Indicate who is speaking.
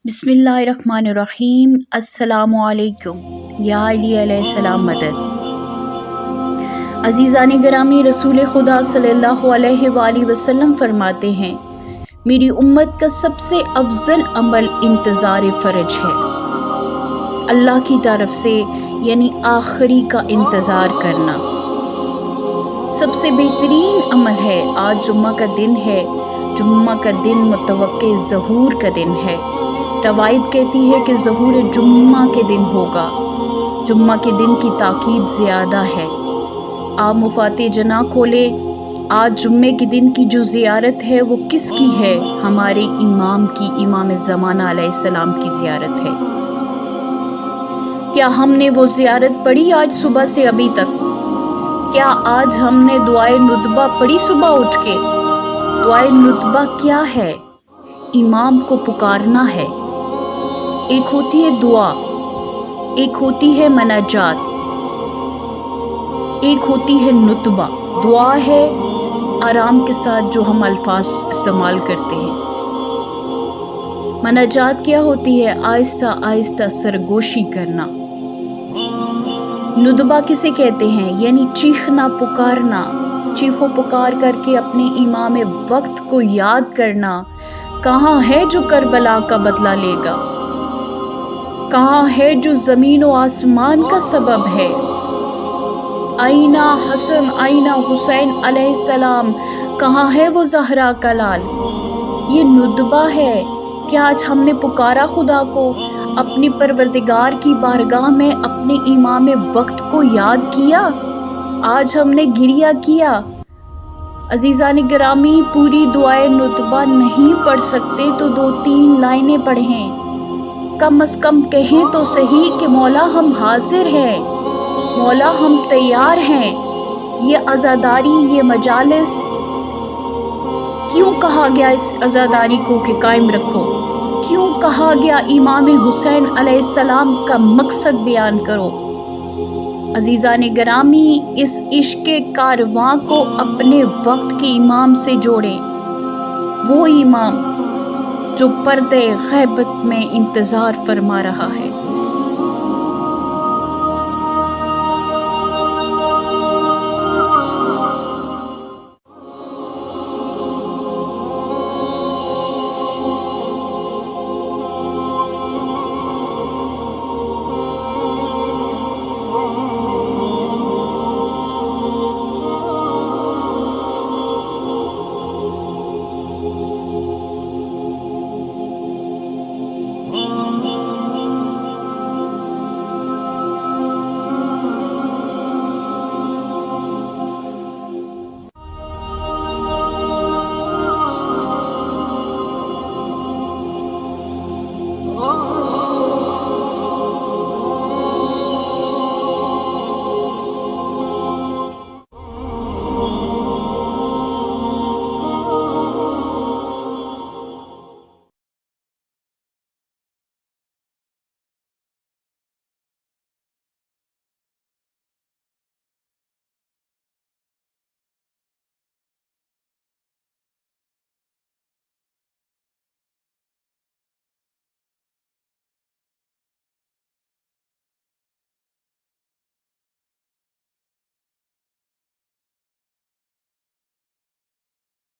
Speaker 1: बिस्मिल्लाहिर्रहमानिर्रहीम। अस्सलामुअलैकुम। या अली अलैहिस्सलाम मदद। अज़ीज़ान गिरामी, रसूल खुदा सल्लल्लाहु अलैहि वसल्लम फरमाते हैं, मेरी उम्मत का सबसे अफजल अमल इंतज़ार फ़र्ज है। अल्लाह की तरफ से यानी आखिरी का इंतज़ार करना सबसे बेहतरीन अमल है। आज जुम्मा का दिन है। जुम्मा का दिन मुतवक्के ज़हूर का दिन है। रवायत कहती है कि ज़हूर जुम्मा के दिन होगा। जुम्मा के दिन की ताकीद ज़्यादा है। आप मुफ़ाते जना खोले। आज जुम्मे के दिन की जो ज़ियारत है वो किसकी है? हमारे इमाम की, इमाम ज़माना अलैहिस्सलाम की ज़ियारत है। क्या हमने वो ज़ियारत पढ़ी आज सुबह से अभी तक? क्या आज हमने दुआए नुतबा पढ़ी सुबह उठ के? दुआए नुतबा क्या है? इमाम को पुकारना है। एक होती है दुआ, एक होती है मनाजात, एक होती है नुतबा। दुआ है आराम के साथ जो हम अल्फाज इस्तेमाल करते हैं। मनाजात क्या होती है? आहिस्ता आहिस्ता सरगोशी करना। नुतबा किसे कहते हैं? यानी चीखना, पुकारना। चीखो पुकार करके अपने इमाम वक्त को याद करना। कहाँ है जो करबला का बदला लेगा? कहाँ है जो ज़मीन व आसमान का सबब है? आईना हसन, आईना हुसैन अलैहिस्सलाम, कहाँ है वो ज़हरा का लाल? ये नुतबा है कि आज हमने पुकारा खुदा को, अपनी परवरदिगार की बारगाह में अपने इमाम वक्त को याद किया। आज हमने गिरिया किया। अज़ीज़ान गिरामी, पूरी दुआए नुतबा नहीं पढ़ सकते तो 2-3 लाइनें पढ़ें। कम अज़ कम कहें तो सही कि मौला हम हाजिर हैं, मौला हम तैयार हैं। ये अज़ादारी, ये मजालिस, क्यों कहा गया इस अज़ादारी को कि कायम रखो? क्यों कहा गया इमाम हुसैन अलैहिस्सलाम का मकसद बयान करो? अज़ीज़ान गिरामी, इस इश्क़ कारवां को अपने वक्त के इमाम से जोड़ें। वो इमाम जो पर्दे गैबत में इंतज़ार फरमा रहा है।